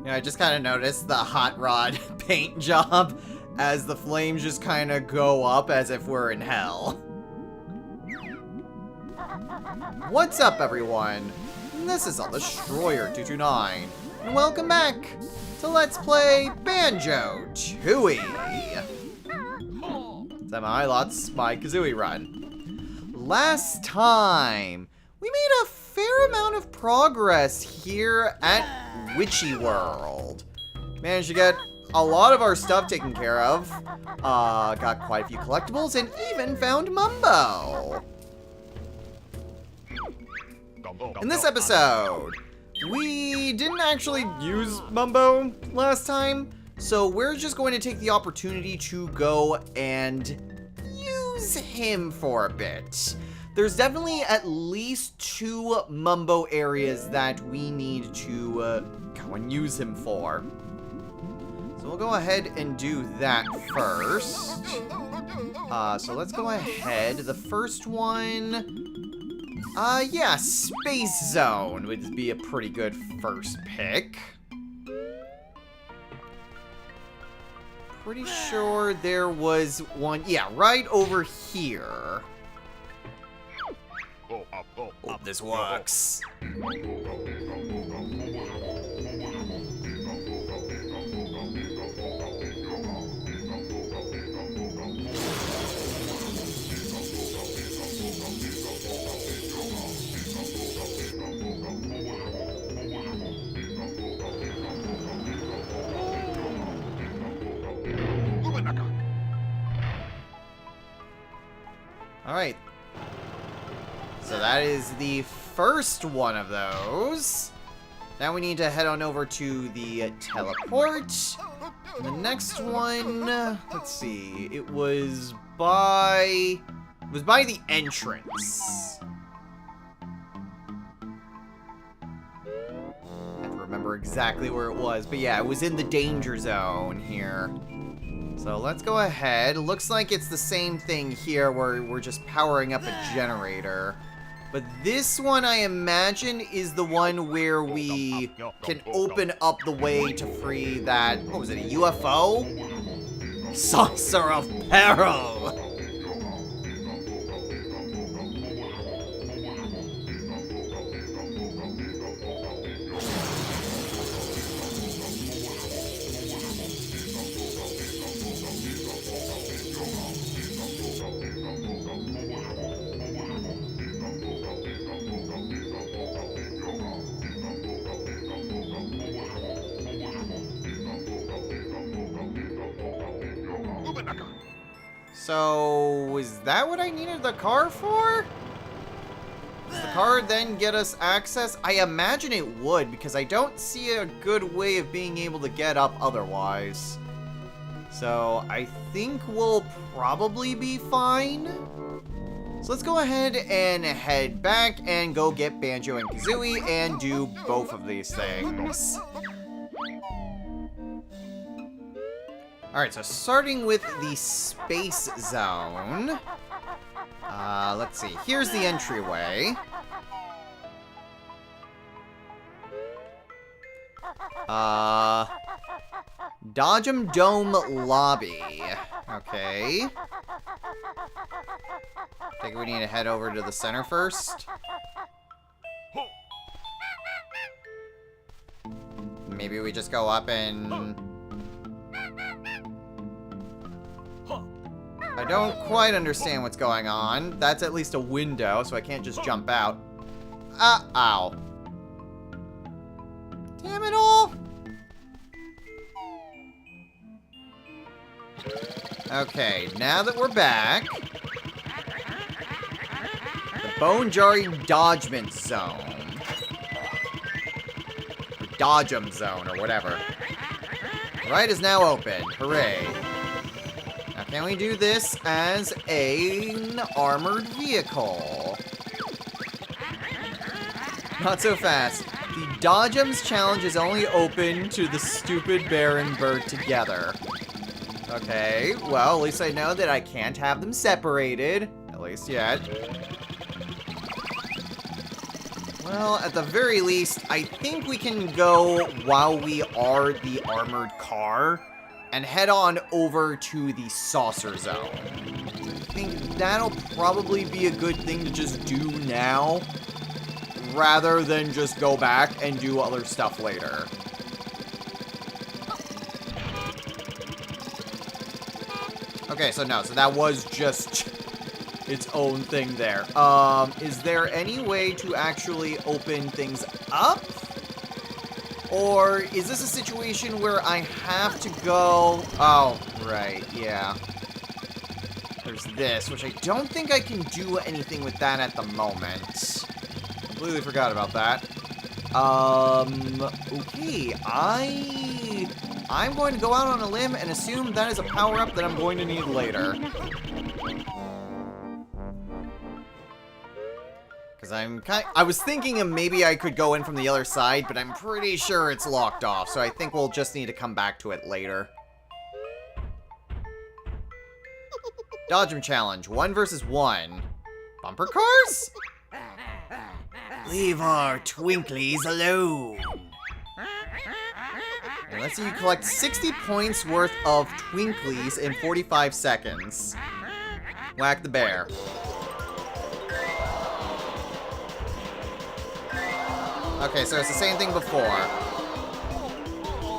Yeah, I just kind of noticed the hot rod paint job as the flames just kind of go up as if we're in hell. What's up, everyone? This is Destroyer 229, and welcome back to Let's Play Banjo-Tooie. Semi-Lots by Kazooie Run. Last time, we made a fair amount of progress here at Witchy World. Managed to get a lot of our stuff taken care of. Got quite a few collectibles and even found Mumbo. In this episode, we didn't actually use Mumbo last time, so we're just going to take the opportunity to go and use him for a bit. There's definitely at least 2 Mumbo areas that we need to go and use him for. So we'll go ahead and do that first. So let's go ahead. The first one, yeah, Space Zone would be a pretty good first pick. Pretty sure there was one, yeah, right over here. Hope this works. Alright. So that is the first one of those. Now we need to head on over to the teleport. And the next one, let's see, it was by the entrance. I don't remember exactly where it was, but yeah, it was in the danger zone here. So let's go ahead. Looks like it's the same thing here where we're just powering up a generator. But this one, I imagine, is the one where we can open up the way to free that, what was it, a UFO? Saucer of Peril! So, is that what I needed the car for? Does the car then get us access? I imagine it would, because I don't see a good way of being able to get up otherwise. So, I think we'll probably be fine. So let's go ahead and head back and go get Banjo and Kazooie and do both of these things. Alright, so starting with the Space Zone. Let's see. Here's the entryway. Dodgem Dome Lobby. Okay. I think we need to head over to the center first. Maybe we just go up and... I don't quite understand what's going on. That's at least a window, so I can't just jump out. Ow. Damn it all. Okay, now that we're back, the Bone Jarring Dodgement Zone. Or Dodgem Zone, or whatever. The ride is now open. Hooray. Now, can we do this as an armored vehicle? Not so fast. The Dodgems challenge is only open to the stupid bear and bird together. Okay, well, at least I know that I can't have them separated. At least yet. Well, at the very least, I think we can go while we are the armored car and head on over to the saucer zone. I think that'll probably be a good thing to just do now, rather than just go back and do other stuff later. Okay, so that was just its own thing there. Is there any way to actually open things up? Or is this a situation where I have to go... Oh, right, yeah. There's this, which I don't think I can do anything with that at the moment. Completely forgot about that. Okay, I'm going to go out on a limb and assume that is a power-up that I'm going to need later. Because I was thinking of maybe I could go in from the other side, but I'm pretty sure it's locked off, so I think we'll just need to come back to it later. Dodge 'em challenge, 1 versus 1. Bumper cars? Leave our Twinklies alone. And let's see you collect 60 points worth of Twinklies in 45 seconds. Whack the bear. Okay, so it's the same thing before.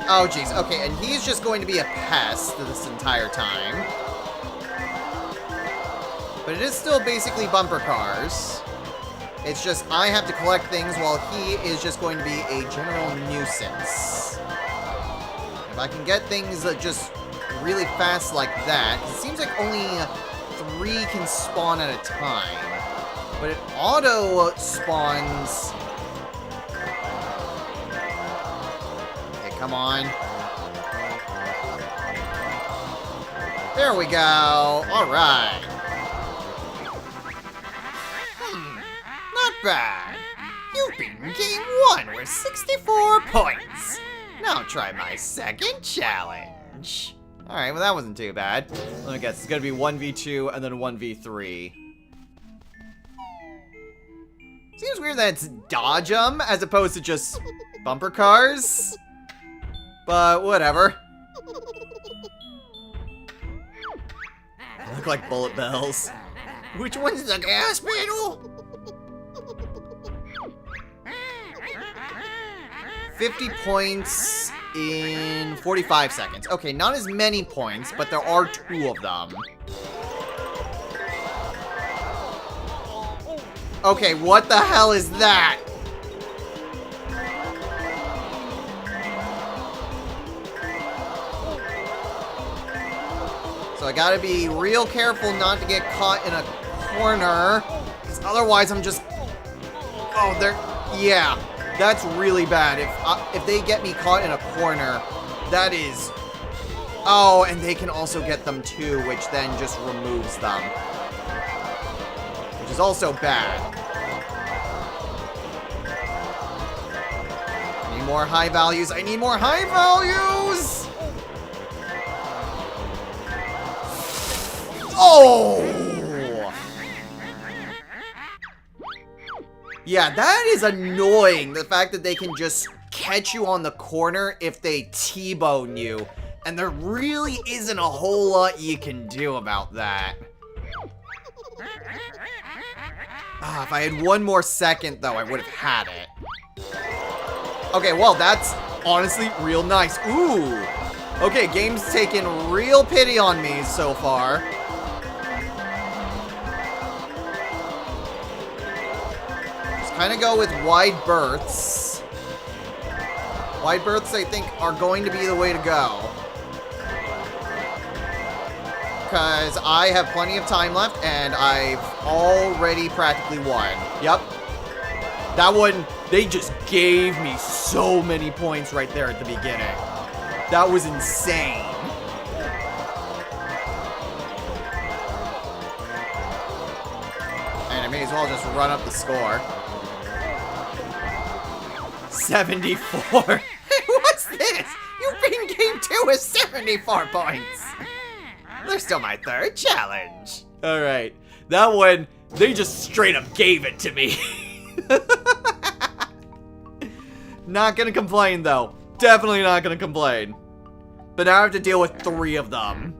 Oh, jeez. Okay, and he's just going to be a pest this entire time. But it is still basically bumper cars. It's just I have to collect things while he is just going to be a general nuisance. If I can get things just really fast like that, 'cause it seems like only 3 can spawn at a time. But it auto spawns... Okay, come on. There we go. Alright. Not bad. You've beaten game 1 with 64 points. Now try my second challenge. Alright, well that wasn't too bad. Let me guess, it's gonna be 1v2 and then 1v3. Seems weird that it's dodge 'em as opposed to just bumper cars. But whatever. They look like bullet bells. Which one's the gas pedal? 50 points in 45 seconds. Okay, not as many points, but there are 2 of them. Okay, what the hell is that? So I gotta be real careful not to get caught in a corner, because otherwise I'm just... Oh, they're... Yeah. That's really bad. If they get me caught in a corner, that is... Oh, and they can also get them too, which then just removes them. Which is also bad. I need more high values. I need more high values! Oh! Yeah, that is annoying, the fact that they can just catch you on the corner if they T-bone you. And there really isn't a whole lot you can do about that. If I had 1 more second, though, I would have had it. Okay, well, that's honestly real nice. Ooh! Okay, game's taken real pity on me so far. Kind of go with wide berths. Wide berths, I think, are going to be the way to go. Because I have plenty of time left, and I've already practically won. Yep. That one, they just gave me so many points right there at the beginning. That was insane. And I may as well just run up the score. 74. What's this? You've been game 2 with 74 points. There's still my 3rd challenge. Alright. That one, they just straight up gave it to me. Not gonna complain, though. Definitely not gonna complain. But now I have to deal with 3 of them.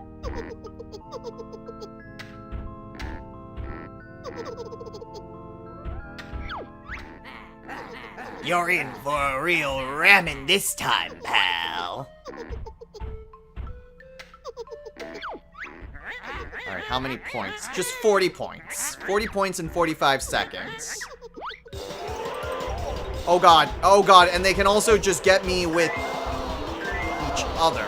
You're in for a real ramming this time, pal. Alright, how many points? Just 40 points. 40 points in 45 seconds. Oh god, and they can also just get me with each other.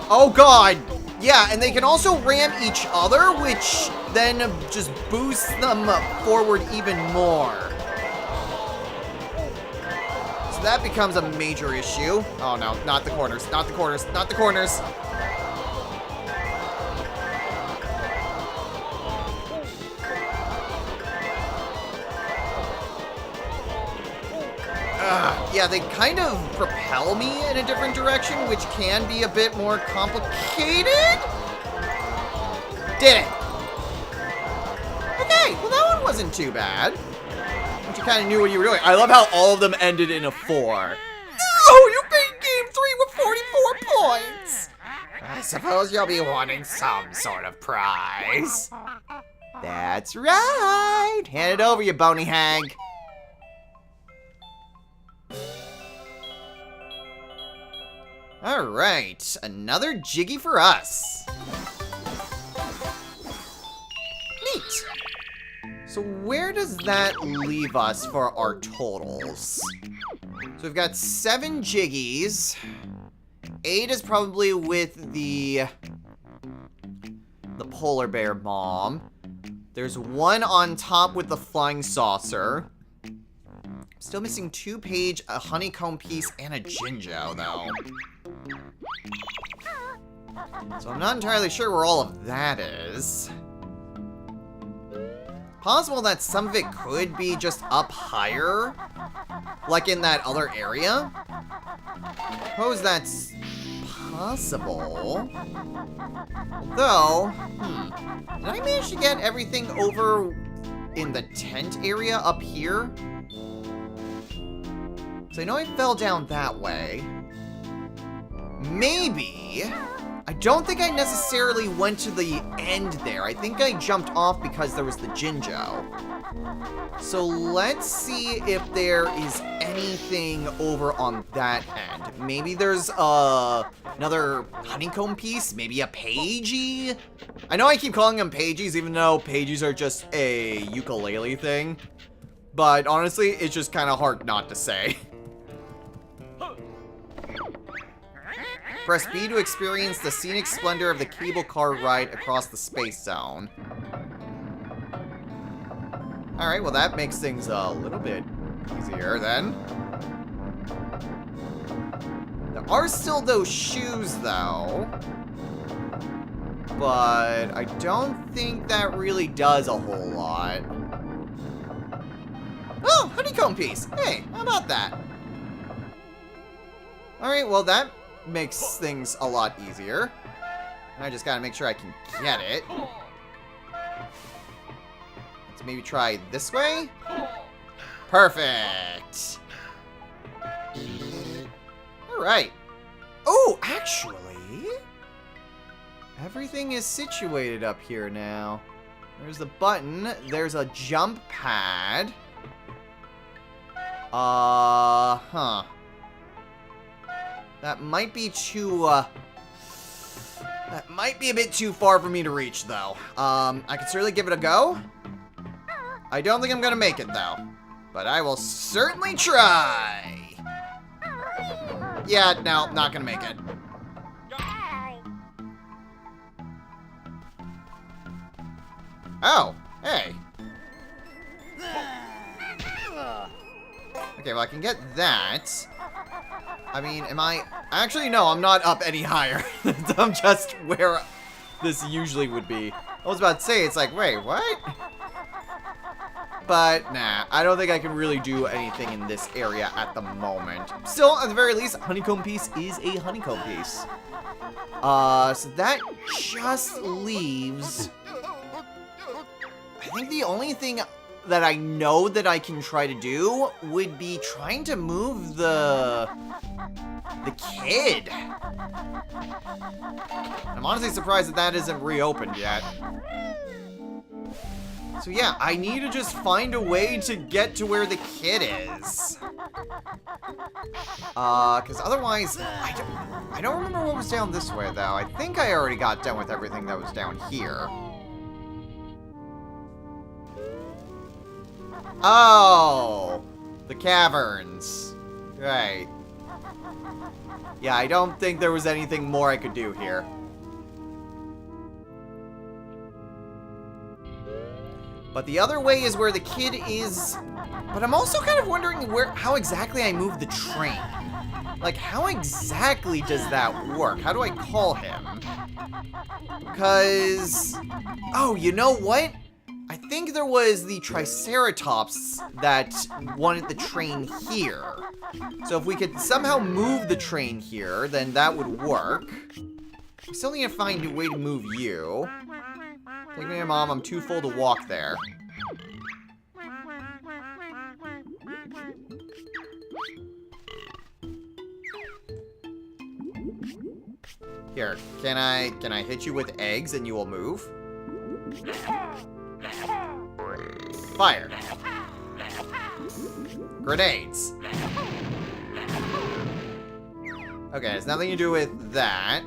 Oh god! Yeah, and they can also ram each other, which then just boosts them forward even more. So that becomes a major issue. Oh no, not the corners, not the corners, not the corners. Yeah, they kind of propel me in a different direction, which can be a bit more complicated. Did it. Okay, well that one wasn't too bad. But you kind of knew what you were doing. I love how all of them ended in a 4. Oh, you beat game 3 with 44 points. I suppose you'll be wanting some sort of prize. That's right. Hand it over, you bony hag. Alright, another Jiggy for us. Neat. So where does that leave us for our totals? So we've got 7 Jiggies. 8 is probably with the polar bear mom. There's 1 on top with the flying saucer. Still missing 2 Page, a honeycomb piece, and a Jinjo, though. So I'm not entirely sure where all of that is. Possible that some of it could be just up higher, like in that other area. Suppose that's possible. Though, did I manage to get everything over in the tent area up here? So I know I fell down that way. Maybe. I don't think I necessarily went to the end there. I think I jumped off because there was the Jinjo. So let's see if there is anything over on that end. Maybe there's another honeycomb piece, maybe a Pagey. I know I keep calling them Pageys, even though Pageys are just a ukulele thing. But honestly, it's just kind of hard not to say. Press B to experience the scenic splendor of the cable car ride across the space zone. Alright, well that makes things a little bit easier then. There are still those shoes though. But I don't think that really does a whole lot. Oh, honeycomb piece! Hey, how about that? Alright, well that makes things a lot easier. I just gotta make sure I can get it. Let's maybe try this way. Perfect. Alright. Oh, actually, everything is situated up here now. There's the button. There's a jump pad. That might be too, that might be a bit too far for me to reach, though. I can certainly give it a go. I don't think I'm gonna make it, though. But I will certainly try. Yeah, no, not gonna make it. Oh, hey. Okay, well, I can get that. I mean, am I... Actually, no, I'm not up any higher. I'm just where this usually would be. I was about to say, it's like, wait, what? But, nah, I don't think I can really do anything in this area at the moment. Still, at the very least, honeycomb piece is a honeycomb piece. So that just leaves... I think the only thing that I know that I can try to do would be trying to move the kid. I'm honestly surprised that that isn't reopened yet. So yeah, I need to just find a way to get to where the kid is. Because otherwise, I don't remember what was down this way, though. I think I already got done with everything that was down here. Oh! The caverns. Right. Yeah, I don't think there was anything more I could do here. But the other way is where the kid is. But I'm also kind of wondering how exactly I move the train. Like, how exactly does that work? How do I call him? Because... Oh, you know what? I think there was the Triceratops that wanted the train here. So if we could somehow move the train here, then that would work. We still need to find a way to move you. Take me to Mom, I'm too full to walk there. Here, can I hit you with eggs and you will move? Fire. Grenades. Okay, it's nothing to do with that.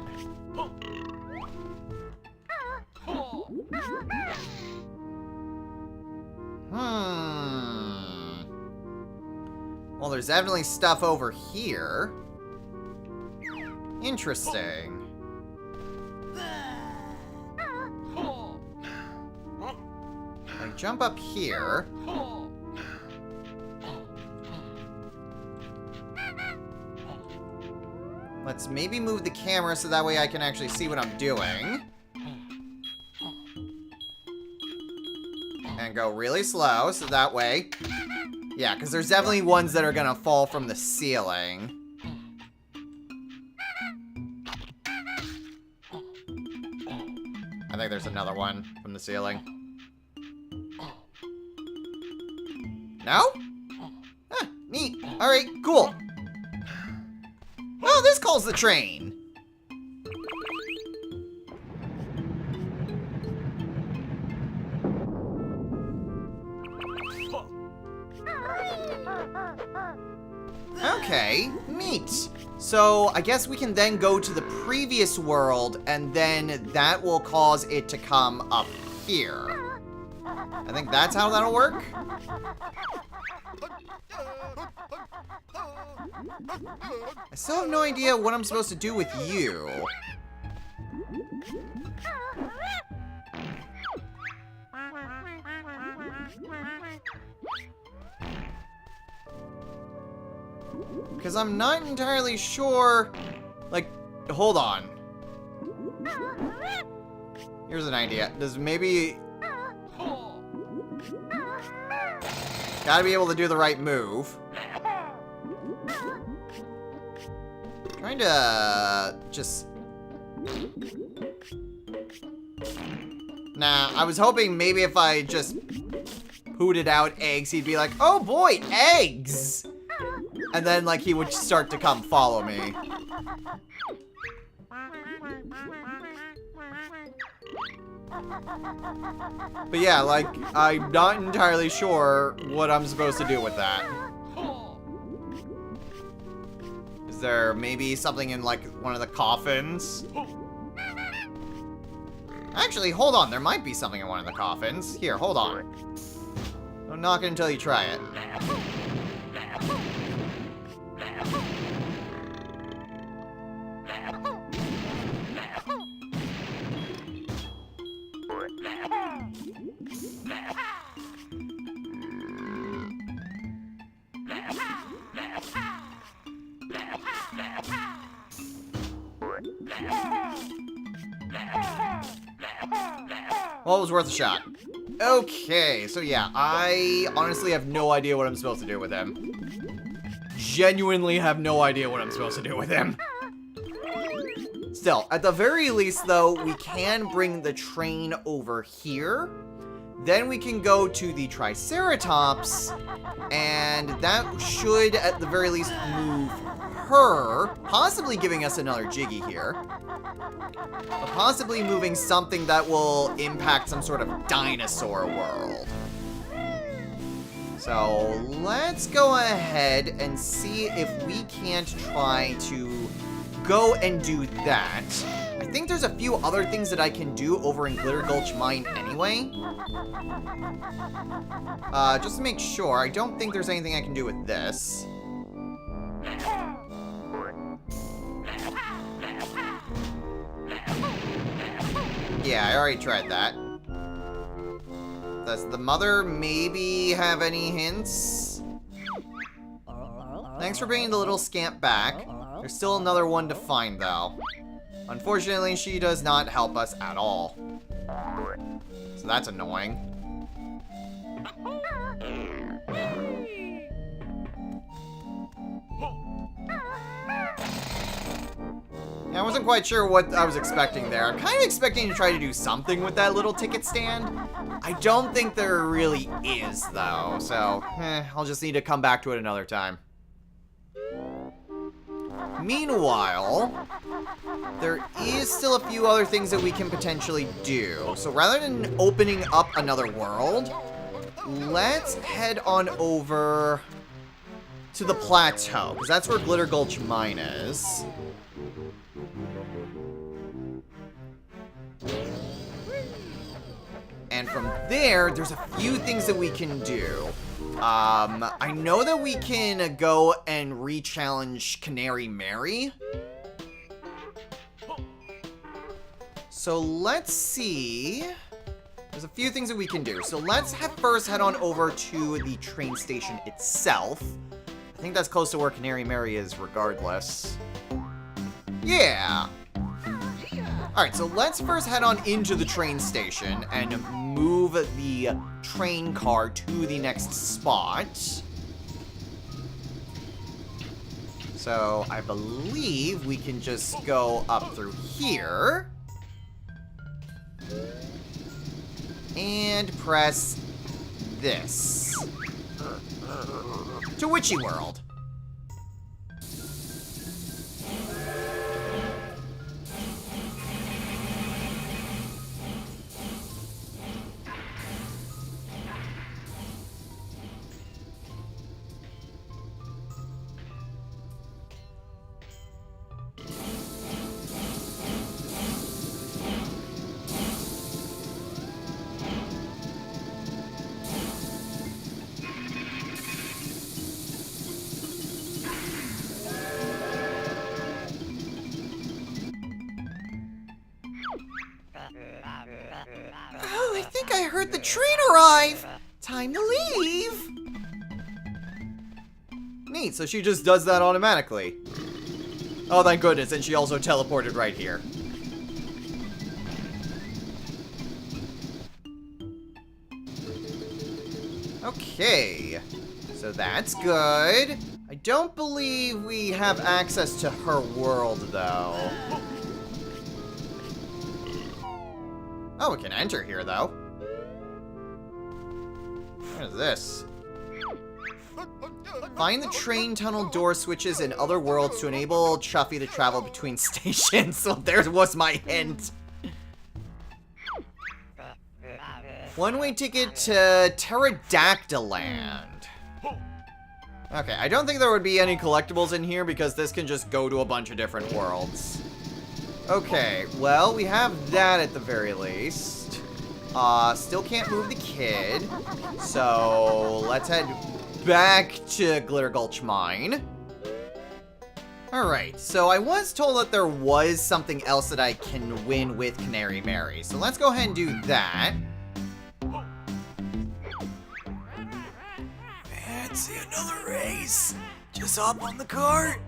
Well, there's definitely stuff over here. Interesting. I jump up here. Let's maybe move the camera so that way I can actually see what I'm doing. And go really slow, so that way... Yeah, because there's definitely ones that are gonna fall from the ceiling. I think there's another one from the ceiling. No? Huh, neat. Alright, cool. Oh, this calls the train. Okay, neat. So, I guess we can then go to the previous world, and then that will cause it to come up here. I think that's how that'll work. I still have no idea what I'm supposed to do with you. Because I'm not entirely sure... Like, hold on. Here's an idea. Does maybe... Gotta be able to do the right move. Trying to... just... Nah, I was hoping maybe if I just hooted out eggs, he'd be like, oh boy, eggs! And then, like, he would start to come follow me. But yeah, like, I'm not entirely sure what I'm supposed to do with that. Is there maybe something in, like, one of the coffins? Actually, hold on. There might be something in one of the coffins. Here, hold on. Don't knock it until you try it. Well, it was worth a shot. Okay, so yeah, I honestly have no idea what I'm supposed to do with him. Genuinely have no idea what I'm supposed to do with him. Still, at the very least, though, we can bring the train over here. Then we can go to the Triceratops, and that should, at the very least, move her, possibly giving us another Jiggy here. But possibly moving something that will impact some sort of dinosaur world. So let's go ahead and see if we can't try to go and do that. I think there's a few other things that I can do over in Glitter Gulch Mine anyway. Just to make sure, I don't think there's anything I can do with this. Yeah, I already tried that. Does the mother maybe have any hints? Thanks for bringing the little scamp back. There's still another one to find, though. Unfortunately, she does not help us at all. So that's annoying. Yeah, I wasn't quite sure what I was expecting there. I'm kind of expecting to try to do something with that little ticket stand. I don't think there really is, though. So, I'll just need to come back to it another time. Meanwhile, there is still a few other things that we can potentially do. So rather than opening up another world, let's head on over to the plateau, because that's where Glitter Gulch Mine is. And from there, there's a few things that we can do. I know that we can go and re-challenge Canary Mary. So let's see. There's a few things that we can do. So let's first head on over to the train station itself. I think that's close to where Canary Mary is regardless. Yeah. Alright, so let's first head on into the train station and move the train car to the next spot. So I believe we can just go up through here. And press this. To Witchy World. Oh, I think I heard the train arrive. Time to leave. Neat, so she just does that automatically. Oh, thank goodness, and she also teleported right here. Okay, so that's good. I don't believe we have access to her world, though. Oh, we can enter here, though. What is this? Find the train tunnel door switches in other worlds to enable Chuffy to travel between stations. So there was my hint. One-way ticket to Pterodactyland. Okay, I don't think there would be any collectibles in here because this can just go to a bunch of different worlds. Okay, well, we have that at the very least. Still can't move the kid. So, let's head back to Glitter Gulch Mine. Alright, so I was told that there was something else that I can win with Canary Mary. So let's go ahead and do that. Fancy another race. Just hop on the cart.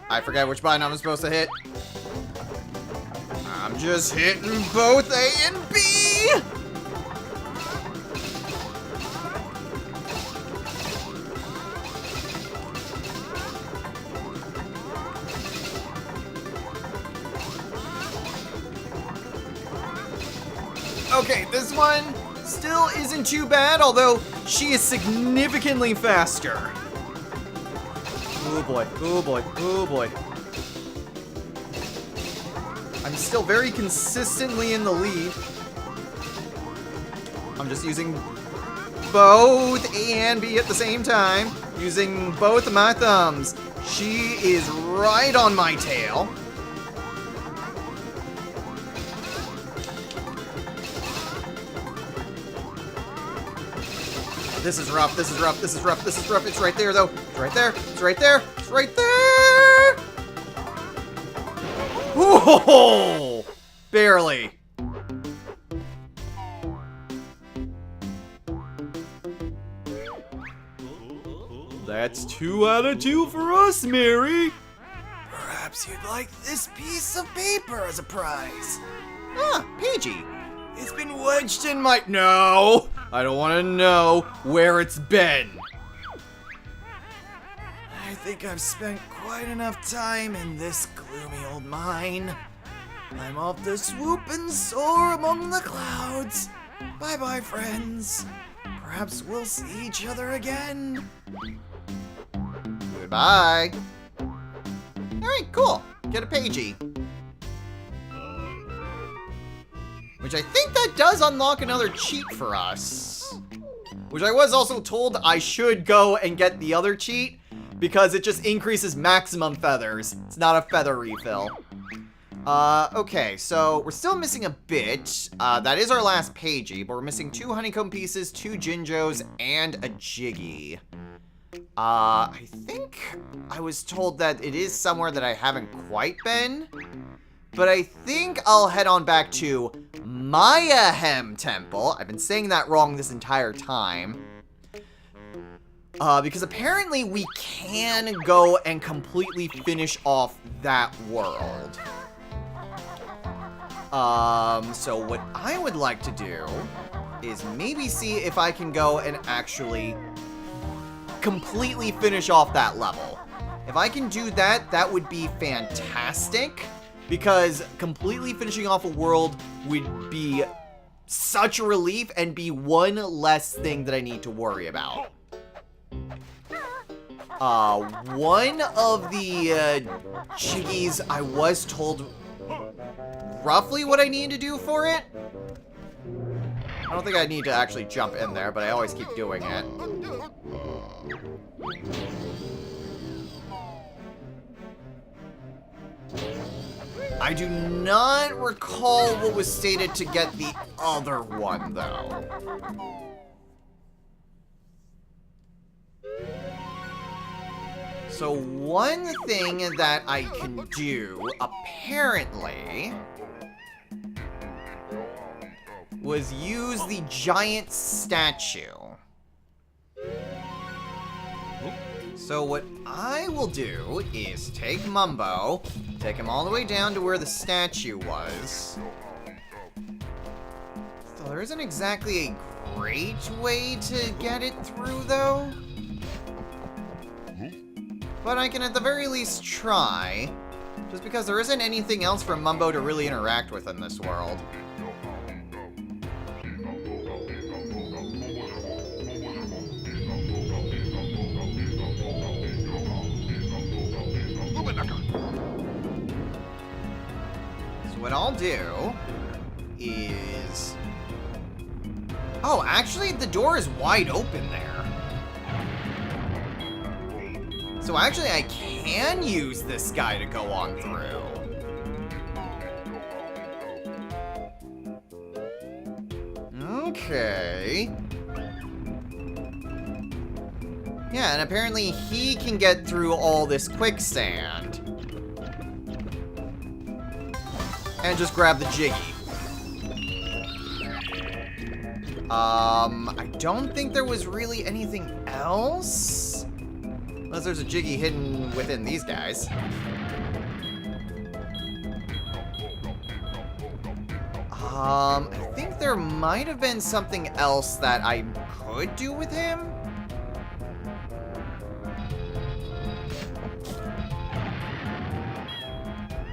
I forget which button I'm supposed to hit. I'm just hitting both A and B! Okay, this one still isn't too bad, although she is significantly faster. Oh boy, oh boy, oh boy. I'm still very consistently in the lead. I'm just using both A and B at the same time, using both of my thumbs. She is right on my tail. This is rough, this is rough, this is rough, this is rough. It's right there, though. It's right there, it's right there, it's right there! Whoa! Barely. That's 2 out of 2 for us, Mary. Perhaps you'd like this piece of paper as a prize. Ah, Paigey. It's been wedged in my... No! I don't want to know where it's been. I think I've spent quite enough time in this gloomy old mine. I'm off to swoop and soar among the clouds. Bye-bye, friends. Perhaps we'll see each other again. Goodbye. Alright, cool. Get a Paigey. Which I think that does unlock another cheat for us. Which I was also told I should go and get the other cheat, because it just increases maximum feathers. It's not a feather refill. Okay, so we're still missing a bit. That is our last Paigey, but we're missing 2 honeycomb pieces, 2 Jinjos, and a Jiggy. I think I was told that it is somewhere that I haven't quite been. But I think I'll head on back to Mayahem Temple. I've been saying that wrong this entire time. Because apparently we can go and completely finish off that world. So what I would like to do is maybe see if I can go and actually completely finish off that level. If I can do that, that would be fantastic. Because completely finishing off a world would be such a relief and be one less thing that I need to worry about. One of the Jiggies, I was told roughly what I need to do for it. I don't think I need to actually jump in there, but I always keep doing it. I do not recall what was stated to get the other one, though. So one thing that I can do, apparently, was use the giant statue. So what I will do is take Mumbo, take him all the way down to where the statue was. So there isn't exactly a great way to get it through, though. But I can at the very least try, just because there isn't anything else for Mumbo to really interact with in this world. So what I'll do is... Oh, actually, the door is wide open there. So actually, I can use this guy to go on through. Okay. Yeah, and apparently he can get through all this quicksand. And just grab the Jiggy. I don't think there was really anything else. Unless there's a Jiggy hidden within these guys. I think there might have been something else that I could do with him.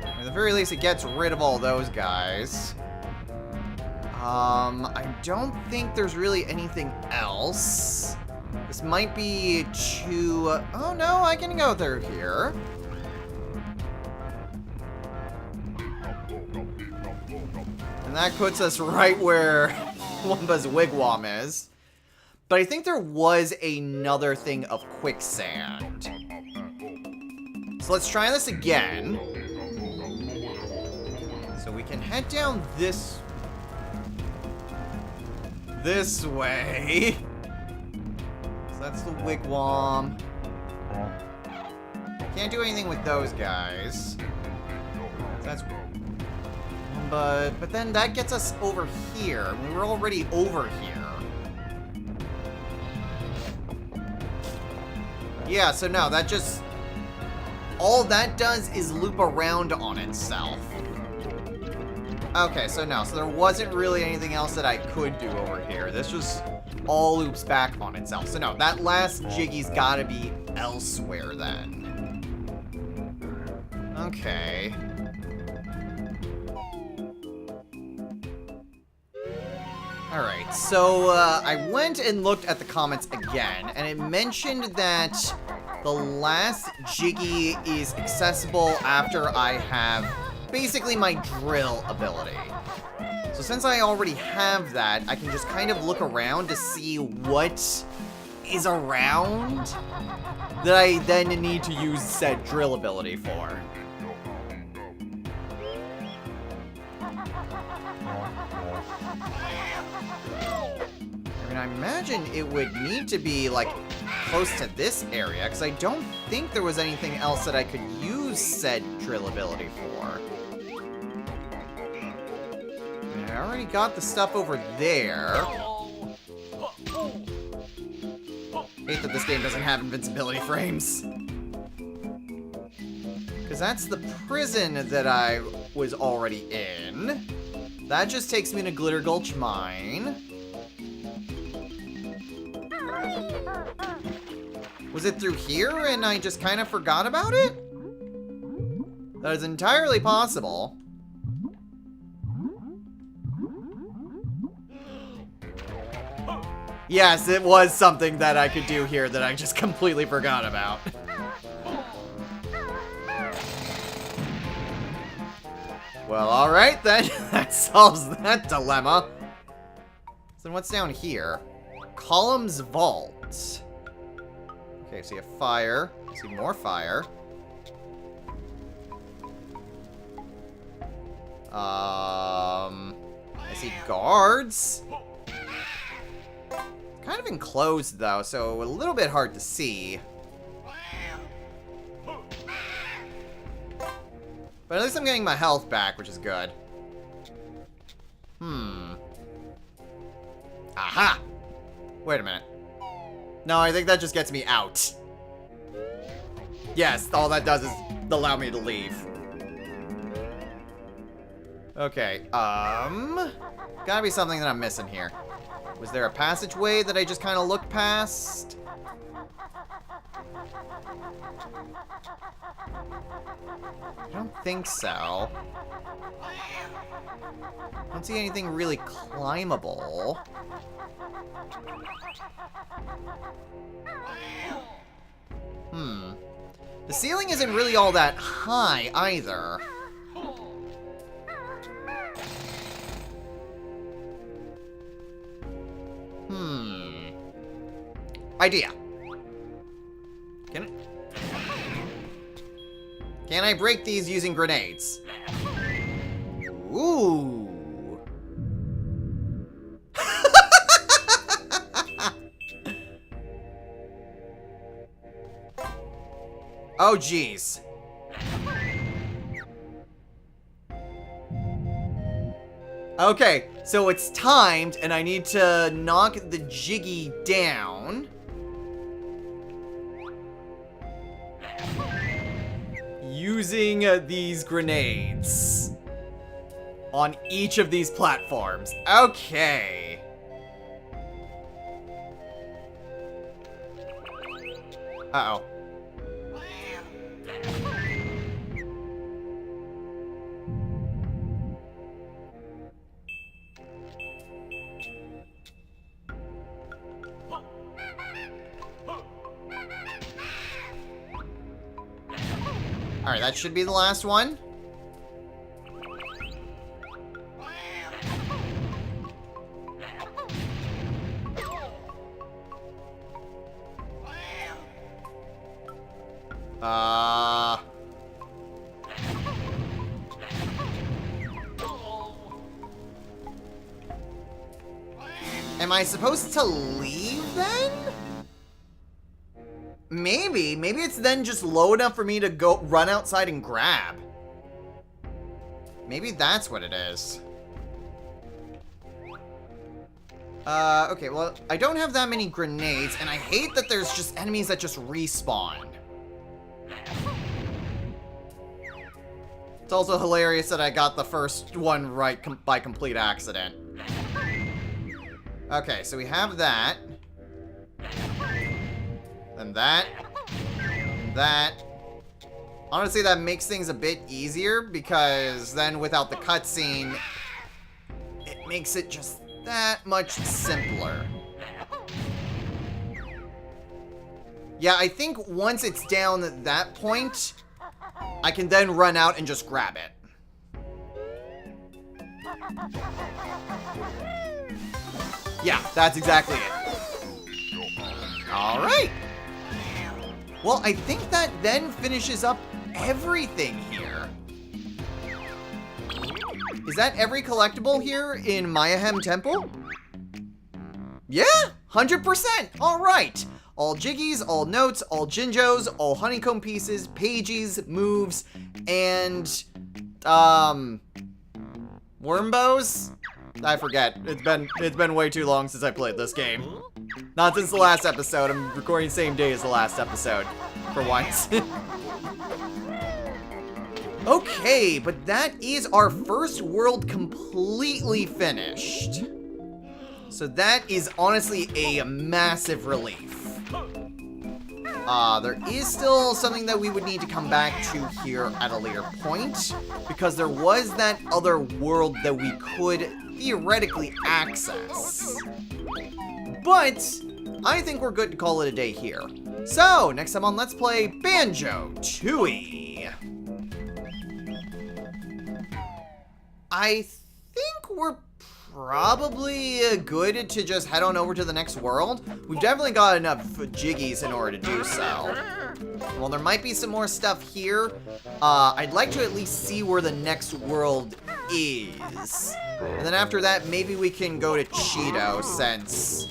At the very least, it gets rid of all those guys. I don't think there's really anything else. This might be too... oh, no, I can go through here. And that puts us right where Wumba's wigwam is. But I think there was another thing of quicksand. So let's try this again. So we can head down this way. So that's the wigwam. Can't do anything with those guys. So that's... But then that gets us over here. We were already over here. Yeah, so no, that just... all that does is loop around on itself. Okay, so no, so there wasn't really anything else that I could do over here. This just all loops back on itself. So no, that last Jiggy's gotta be elsewhere then. Okay. Alright, so I went and looked at the comments again, and it mentioned that the last Jiggy is accessible after I have basically my drill ability. So since I already have that, I can just kind of look around to see what is around that I then need to use said drill ability for. I mean, I imagine it would need to be, like, close to this area, because I don't think there was anything else that I could use said drill ability for. I already got the stuff over there. Hate that this game doesn't have invincibility frames. Because that's the prison that I was already in. That just takes me to Glitter Gulch Mine. Was it through here and I just kind of forgot about it? That is entirely possible. Yes, it was something that I could do here that I just completely forgot about. Well, alright then. That solves that dilemma. So what's down here? Columns Vault. Okay, I see a fire. I see more fire. I see guards. Kind of enclosed though, so a little bit hard to see. But at least I'm getting my health back, which is good. Aha! Wait a minute. No, I think that just gets me out. Yes, all that does is allow me to leave. Okay, gotta be something that I'm missing here. Was there a passageway that I just kind of looked past? I don't think so. I don't see anything really climbable. The ceiling isn't really all that high either. Idea. Can I break these using grenades? Ooh. Oh, geez. Okay, so it's timed, and I need to knock the Jiggy down. Using these grenades on each of these platforms. Okay. Uh-oh. Alright, that should be the last one. Am I supposed to leave then? Maybe. Maybe it's then just low enough for me to go run outside and grab. Maybe that's what it is. Okay, well, I don't have that many grenades, and I hate that there's just enemies that just respawn. It's also hilarious that I got the first one right by complete accident. Okay, so we have that. Then that. That. Honestly, that makes things a bit easier, because then without the cutscene, it makes it just that much simpler. Yeah, I think once it's down at that point, I can then run out and just grab it. Yeah, that's exactly it. Alright. Well, I think that then finishes up everything here. Is that every collectible here in Mayahem Temple? Yeah, 100%. All right. All Jiggies, all notes, all Jinjos, all honeycomb pieces, pages, moves, and Wormbows? I forget. It's been way too long since I played this game. Not since the last episode. I'm recording the same day as the last episode, for once. Okay, but that is our first world completely finished. So that is honestly a massive relief. There is still something that we would need to come back to here at a later point, because there was that other world that we could theoretically access. But I think we're good to call it a day here. So, next time on Let's Play Banjo-Tooie. I think we're probably good to just head on over to the next world. We've definitely got enough Jiggies in order to do so. Well, there might be some more stuff here. I'd like to at least see where the next world is. And then after that, maybe we can go to Cheeto since...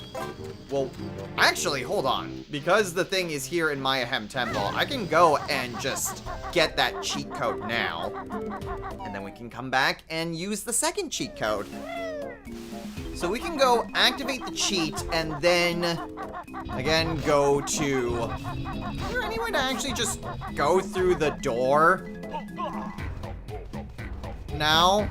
Well, actually, hold on. Because the thing is here in Mayahem Temple, I can go and just get that cheat code now. And then we can come back and use the second cheat code. So we can go activate the cheat and then, again, go to... Is there any way to actually just go through the door? Now?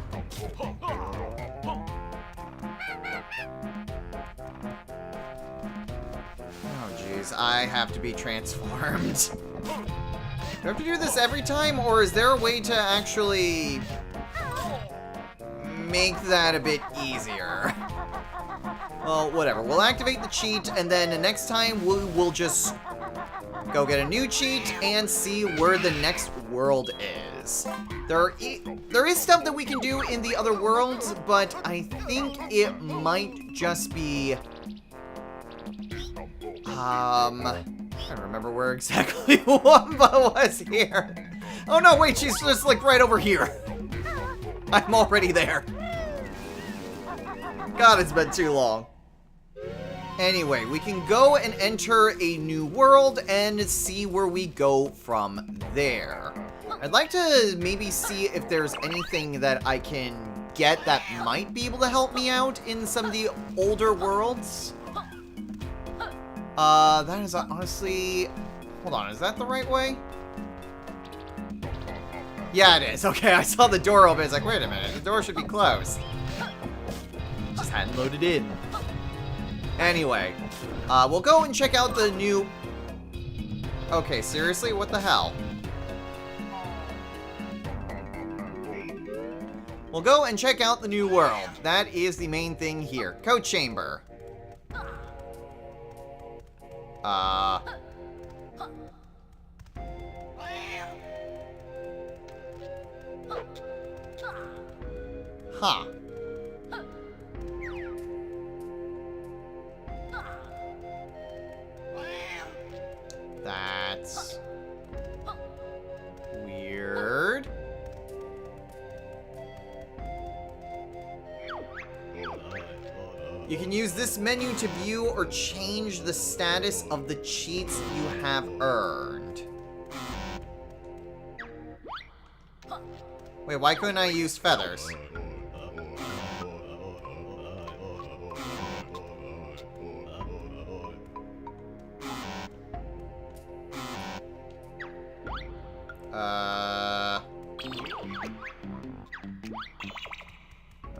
Oh, jeez. I have to be transformed. Do I have to do this every time, or is there a way to actually make that a bit easier? Well, whatever. We'll activate the cheat, and then the next time we'll just go get a new cheat and see where the next world is. There is stuff that we can do in the other worlds, but I think it might just be... I don't remember where exactly Wumba was here. Oh no, wait, she's just like right over here. I'm already there. God, it's been too long. Anyway, we can go and enter a new world and see where we go from there. I'd like to maybe see if there's anything that I can get that might be able to help me out in some of the older worlds. That is honestly... Hold on, is that the right way? Yeah, it is. Okay, I saw the door open. It's like, wait a minute, the door should be closed. Just hadn't loaded in. Anyway, we'll go and check out the new... Okay, seriously? What the hell? We'll go and check out the new world. That is the main thing here. Code chamber. Huh. That's weird. You can use this menu to view or change the status of the cheats you have earned. Wait, why couldn't I use feathers?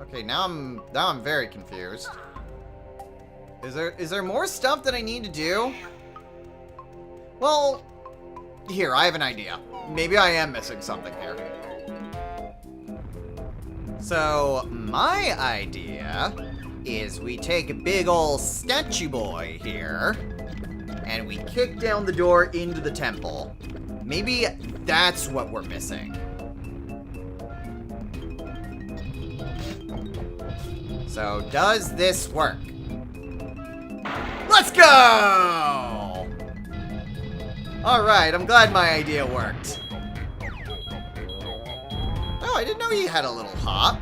Okay, now I'm very confused. Is there more stuff that I need to do? Well, here, I have an idea. Maybe I am missing something here. So, my idea is we take a big ol' statue boy here, and we kick down the door into the temple. Maybe that's what we're missing. So, does this work? Let's go! Alright, I'm glad my idea worked. Oh, I didn't know he had a little hop.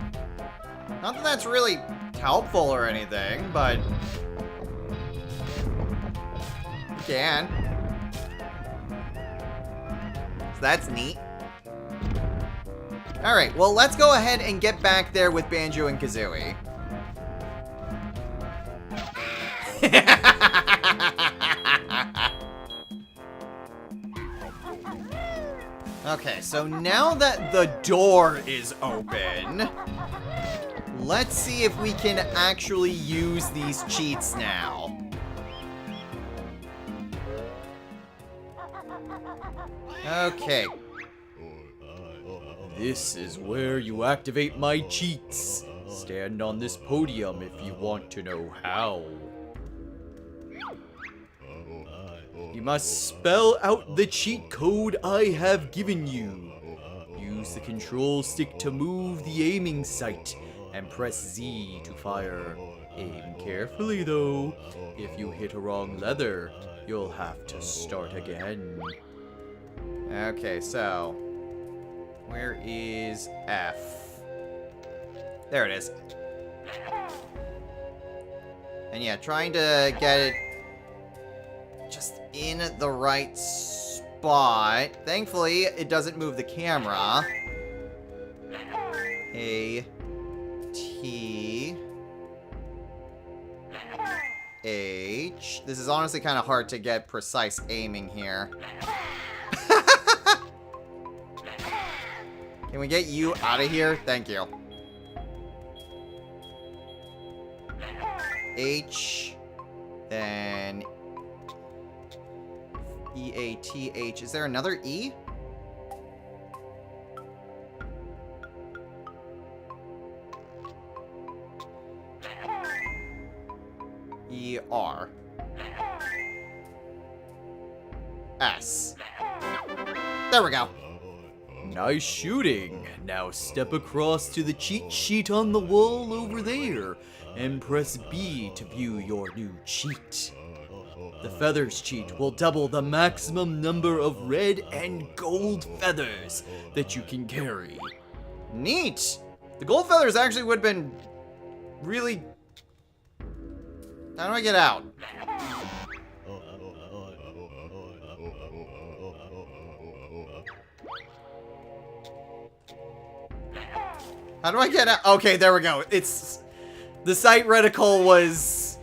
Not that that's really helpful or anything, but... you can. So that's neat. Alright, well, let's go ahead and get back there with Banjo and Kazooie. Okay, so now that the door is open, let's see if we can actually use these cheats now. Okay. This is where you activate my cheats. Stand on this podium if you want to know how. You must spell out the cheat code I have given you. Use the control stick to move the aiming sight and press Z to fire. Aim carefully though. If you hit a wrong leather, you'll have to start again. Okay, so where is F? There it is. And yeah, trying to get it just in the right spot. Thankfully, it doesn't move the camera. A, T, H. This is honestly kind of hard to get precise aiming here. Can we get you out of here? Thank you. H, then E-A-T-H. Is there another E? E-R. S. There we go. Nice shooting. Now step across to the cheat sheet on the wall over there and press B to view your new cheat. The feathers cheat will double the maximum number of red and gold feathers that you can carry. Neat! The gold feathers actually would have been really... How do I get out? How do I get out? Okay, there we go. It's... The sight reticle was...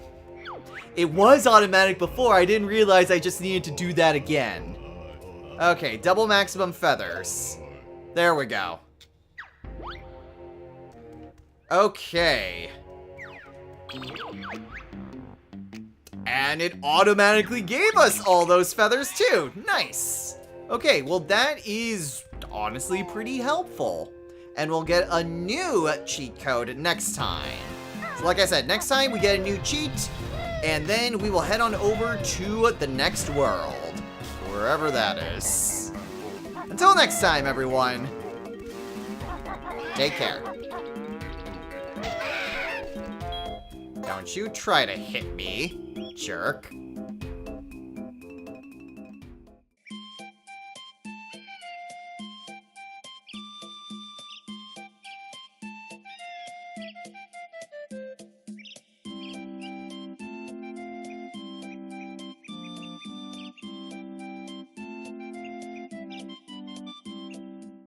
It was automatic before. I didn't realize I just needed to do that again. Okay, double maximum feathers. There we go. Okay. And it automatically gave us all those feathers too. Nice. Okay, well that is honestly pretty helpful. And we'll get a new cheat code next time. So like I said, next time we get a new cheat, and then we will head on over to the next world, wherever that is. Until next time, everyone, take care. Don't you try to hit me, jerk.